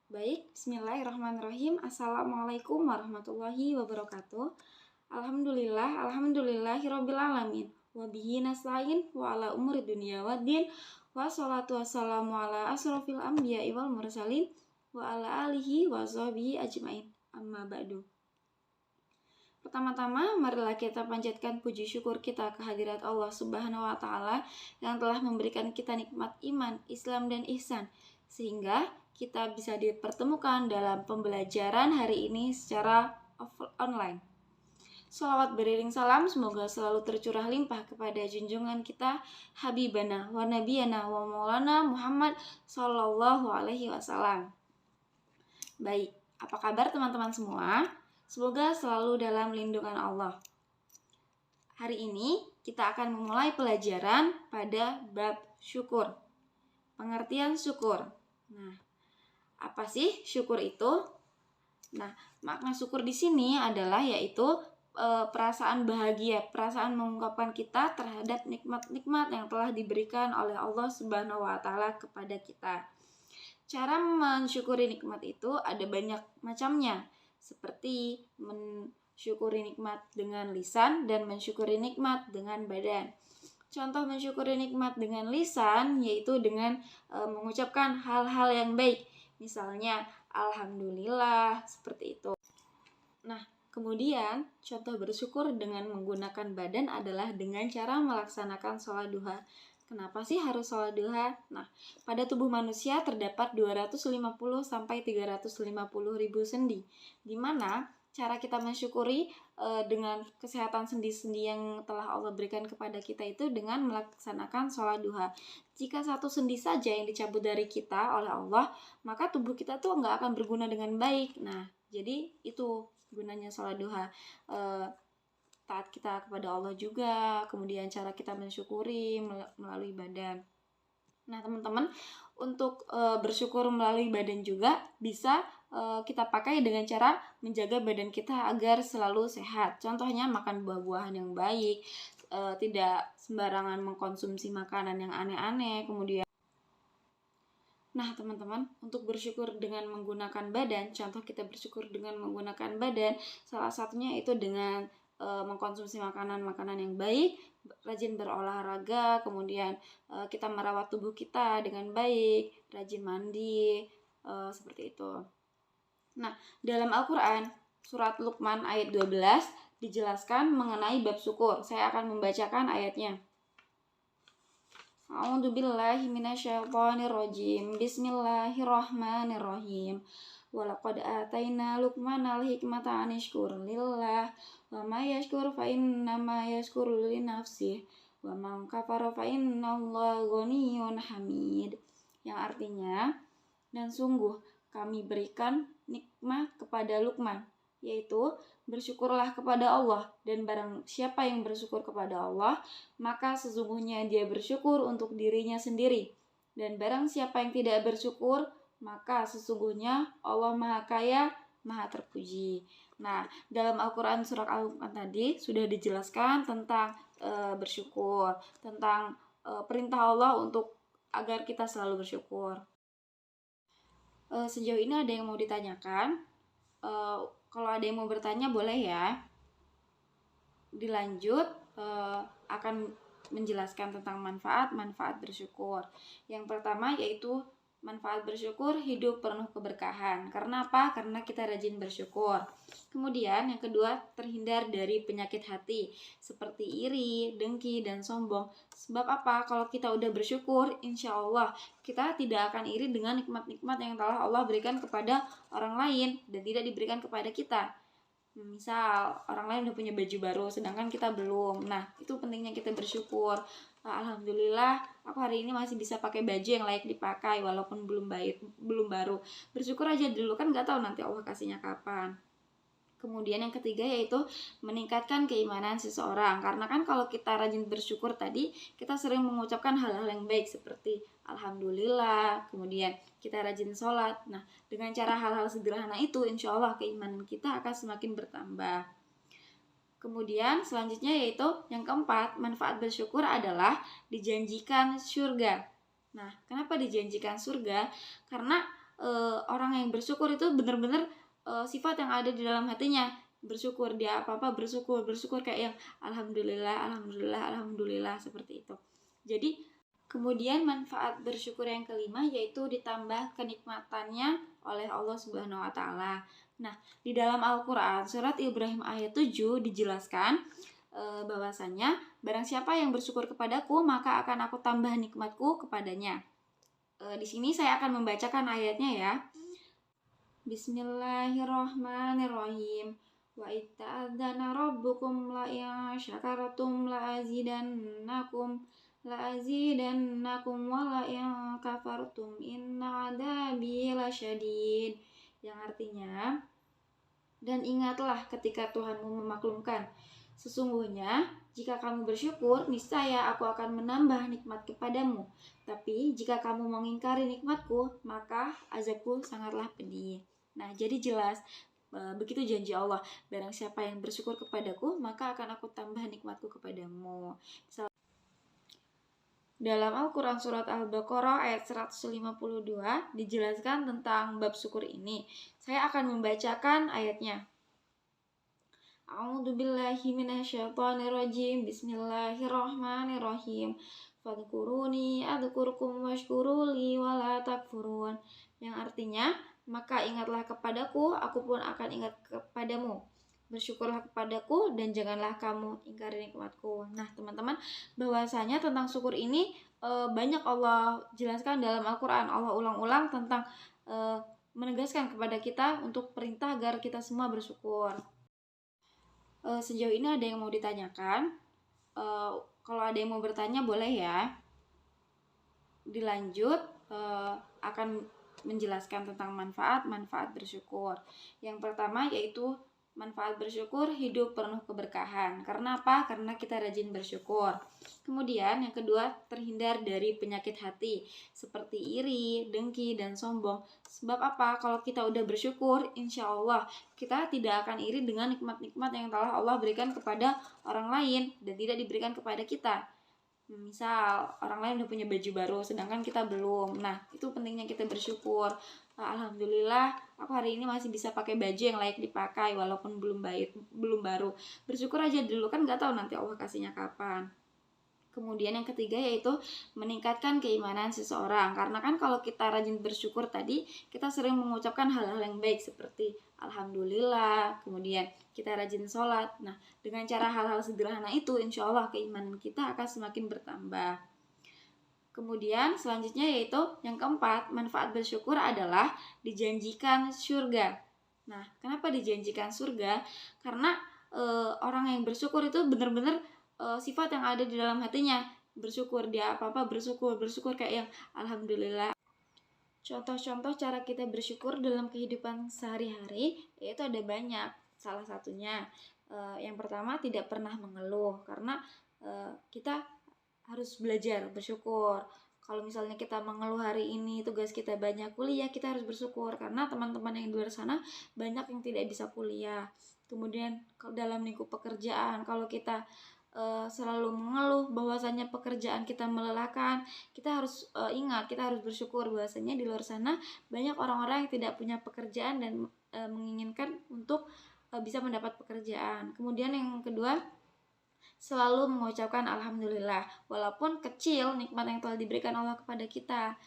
Baik, bismillahirrahmanirrahim. Assalamualaikum warahmatullahi wabarakatuh. Alhamdulillahirabbil alamin. Wa bihi nasta'in wa ala umuri dunya waddin. Wassalatu wassalamu ala asrofil anbiya'i wal mursalin wa ala alihi wa sahbihi ajmain. Amma ba'du. Pertama-tama, marilah kita panjatkan puji syukur kita kehadirat Allah Subhanahu wa taala yang telah memberikan kita nikmat iman, Islam dan ihsan, sehingga kita bisa dipertemukan dalam pembelajaran hari ini secara online. Shalawat beriring salam semoga selalu tercurah limpah kepada junjungan kita Habibana wa Nabiyana wa Maulana Muhammad Sallallahu Alaihi Wasallam. Baik, apa kabar teman-teman semua? Semoga selalu dalam lindungan Allah. Hari ini kita akan memulai pelajaran pada bab syukur. Pengertian syukur. Nah, apa sih syukur itu? Nah, makna syukur di sini adalah yaitu perasaan bahagia, perasaan mengungkapkan kita terhadap nikmat-nikmat yang telah diberikan oleh Allah Subhanahu wa taala kepada kita. Cara mensyukuri nikmat itu ada banyak macamnya, seperti mensyukuri nikmat dengan lisan dan mensyukuri nikmat dengan badan. Contoh mensyukuri nikmat dengan lisan yaitu dengan mengucapkan hal-hal yang baik. Misalnya, alhamdulillah, seperti itu. Nah, kemudian contoh bersyukur dengan menggunakan badan adalah dengan cara melaksanakan sholat duha. Kenapa sih harus sholat duha? Nah, pada tubuh manusia terdapat 250-350 ribu sendi, di mana cara kita mensyukuri dengan kesehatan sendi-sendi yang telah Allah berikan kepada kita itu dengan melaksanakan sholat duha. Jika satu sendi saja yang dicabut dari kita oleh Allah, maka tubuh kita tuh nggak akan berguna dengan baik. Nah, jadi itu gunanya sholat duha. Taat kita kepada Allah juga, kemudian cara kita mensyukuri melalui badan. Nah, teman-teman, untuk bersyukur melalui badan juga bisa kita pakai dengan cara menjaga badan kita agar selalu sehat. Contohnya makan buah-buahan yang baik, tidak sembarangan mengkonsumsi makanan yang aneh-aneh, kemudian. Nah, teman-teman, untuk bersyukur dengan menggunakan badan, contoh kita bersyukur dengan menggunakan badan, salah satunya itu dengan mengkonsumsi makanan-makanan yang baik, rajin berolahraga, kemudian kita merawat tubuh kita dengan baik, rajin mandi, seperti itu. Nah, dalam Al-Quran, surat Luqman ayat 12 dijelaskan mengenai bab syukur. Saya akan membacakan ayatnya. A'udzubillahi minasyaitonirrajim. Bismillahirrahmanirrahim. Walaqad ataina Luqmanal hikmata an yashkur lillah wa may yashkur fa innama yashkuru li nafsihi wa man kafara fa innallaha ghaniyyun hamid. Yang artinya, dan sungguh kami berikan nikmat kepada Luqman, yaitu bersyukurlah kepada Allah, dan barang siapa yang bersyukur kepada Allah, maka sesungguhnya dia bersyukur untuk dirinya sendiri, dan barang siapa yang tidak bersyukur, maka sesungguhnya Allah Maha Kaya, Maha Terpuji. Nah, dalam Al-Quran surat Al-Luqman tadi sudah dijelaskan tentang bersyukur, tentang perintah Allah untuk agar kita selalu bersyukur. Sejauh ini ada yang mau ditanyakan? Kalau ada yang mau bertanya boleh ya. Dilanjut akan menjelaskan tentang manfaat bersyukur. Yang pertama yaitu manfaat bersyukur hidup penuh keberkahan. Karena apa? Karena kita rajin bersyukur. Kemudian yang kedua, terhindar dari penyakit hati seperti iri, dengki, dan sombong. Sebab apa? Kalau kita udah bersyukur, insya Allah kita tidak akan iri dengan nikmat-nikmat yang telah Allah berikan kepada orang lain dan tidak diberikan kepada kita. Misal orang lain udah punya baju baru sedangkan kita belum. Nah, itu pentingnya kita bersyukur. Alhamdulillah aku hari ini masih bisa pakai baju yang layak dipakai walaupun belum baru. Bersyukur aja dulu, kan nggak tahu nanti Allah kasihnya kapan. Kemudian yang ketiga yaitu meningkatkan keimanan seseorang. Karena kan kalau kita rajin bersyukur tadi, kita sering mengucapkan hal-hal yang baik seperti alhamdulillah, kemudian kita rajin sholat. Nah, dengan cara hal-hal sederhana itu, insya Allah keimanan kita akan semakin bertambah. Kemudian selanjutnya yaitu yang keempat, manfaat bersyukur adalah dijanjikan surga. Nah, kenapa dijanjikan surga? Karena orang orang yang bersyukur itu benar-benar sifat yang ada di dalam hatinya. Bersyukur, dia apa-apa bersyukur kayak yang alhamdulillah, alhamdulillah, alhamdulillah, seperti itu. Jadi kemudian manfaat bersyukur yang kelima yaitu ditambah kenikmatannya oleh Allah Subhanahu wa taala. Nah, di dalam Al-Qur'an surat Ibrahim ayat 7 dijelaskan bahwasanya barang siapa yang bersyukur kepadaku maka akan aku tambah nikmatku kepadanya. Di sini saya akan membacakan ayatnya ya. Bismillahirrahmanirrahim. Wa itta'adzana rabbukum la in syakartum la azidannakum wa la in kafartum inna adzabi lasyadid. Yang artinya, dan ingatlah ketika Tuhanmu memaklumkan, sesungguhnya jika kamu bersyukur, niscaya aku akan menambah nikmat kepadamu. Tapi jika kamu mengingkari nikmatku, maka azabku sangatlah pedih. Nah, jadi jelas begitu janji Allah, barang siapa yang bersyukur kepadaku, maka akan aku tambah nikmatku kepadamu. Dalam Al-Quran surat Al-Baqarah ayat 152 dijelaskan tentang bab syukur ini. Saya akan membacakan ayatnya. A'udzubillahi minasyaitonirrajim. Bismillahirrahmanirrahim. Fadhkuruni adzkurkum washkuruli wala takfurun. Yang artinya, maka ingatlah kepadaku, aku pun akan ingat kepadamu. Bersyukurlah kepadaku dan janganlah kamu ingkari nikmatku. Nah, teman-teman, bahwasanya tentang syukur ini banyak Allah jelaskan dalam Al-Quran. Allah ulang-ulang tentang menegaskan kepada kita untuk perintah agar kita semua bersyukur. Sejauh ini ada yang mau ditanyakan? Kalau ada yang mau bertanya boleh ya. Dilanjut akan menjelaskan tentang manfaat bersyukur. Yang pertama yaitu manfaat bersyukur hidup penuh keberkahan. Karena apa? Karena kita rajin bersyukur. Kemudian yang kedua, terhindar dari penyakit hati seperti iri, dengki, dan sombong. Sebab apa? Kalau kita udah bersyukur, insya Allah kita tidak akan iri dengan nikmat-nikmat yang telah Allah berikan kepada orang lain dan tidak diberikan kepada kita. Misal orang lain udah punya baju baru sedangkan kita belum. Nah, itu pentingnya kita bersyukur. Alhamdulillah aku hari ini masih bisa pakai baju yang layak dipakai walaupun belum baru. Bersyukur aja dulu, kan nggak tahu nanti Allah kasihnya kapan. Kemudian yang ketiga yaitu meningkatkan keimanan seseorang. Karena kan kalau kita rajin bersyukur tadi, kita sering mengucapkan hal-hal yang baik seperti alhamdulillah, kemudian kita rajin sholat. Nah, dengan cara hal-hal sederhana itu, insya Allah keimanan kita akan semakin bertambah. Kemudian selanjutnya yaitu yang keempat, manfaat bersyukur adalah dijanjikan surga. Nah, kenapa dijanjikan surga? Karena orang yang bersyukur itu benar-benar sifat yang ada di dalam hatinya. Bersyukur, dia apa-apa bersyukur kayak yang alhamdulillah. Contoh-contoh cara kita bersyukur dalam kehidupan sehari-hari yaitu ada banyak. Salah satunya yang pertama tidak pernah mengeluh, karena kita harus belajar bersyukur. Kalau misalnya kita mengeluh hari ini tugas kita banyak kuliah, kita harus bersyukur karena teman-teman yang di luar sana banyak yang tidak bisa kuliah. Kemudian dalam lingkup pekerjaan, kalau kita selalu mengeluh bahwasanya pekerjaan kita melelahkan, kita harus ingat, kita harus bersyukur bahwasanya di luar sana banyak orang-orang yang tidak punya pekerjaan dan menginginkan untuk bisa mendapat pekerjaan. Kemudian yang kedua, selalu mengucapkan alhamdulillah walaupun kecil nikmat yang telah diberikan Allah kepada kita.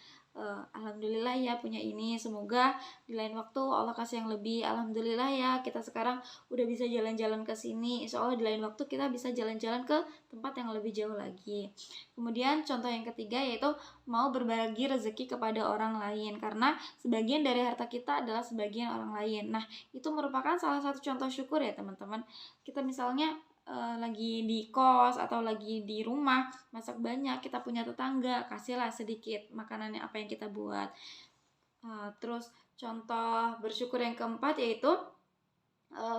Alhamdulillah ya punya ini, semoga di lain waktu Allah kasih yang lebih. Alhamdulillah ya kita sekarang udah bisa jalan-jalan ke sini, insya Allah di lain waktu kita bisa jalan-jalan ke tempat yang lebih jauh lagi. Kemudian contoh yang ketiga yaitu mau berbagi rezeki kepada orang lain, karena sebagian dari harta kita adalah sebagian orang lain. Nah, itu merupakan salah satu contoh syukur ya teman-teman. Kita misalnya lagi di kos atau lagi di rumah masak banyak, kita punya tetangga, kasihlah sedikit makanannya apa yang kita buat. Terus contoh bersyukur yang keempat yaitu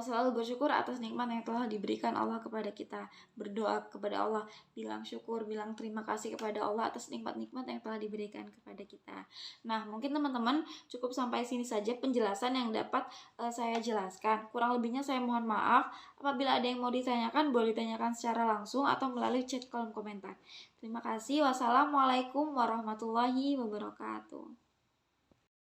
selalu bersyukur atas nikmat yang telah diberikan Allah kepada kita. Berdoa kepada Allah, bilang syukur, bilang terima kasih kepada Allah atas nikmat-nikmat yang telah diberikan kepada kita. Nah, mungkin teman-teman cukup sampai sini saja penjelasan yang dapat saya jelaskan. Kurang lebihnya saya mohon maaf. Apabila ada yang mau ditanyakan, boleh ditanyakan secara langsung atau melalui chat kolom komentar. Terima kasih. Wassalamualaikum warahmatullahi wabarakatuh.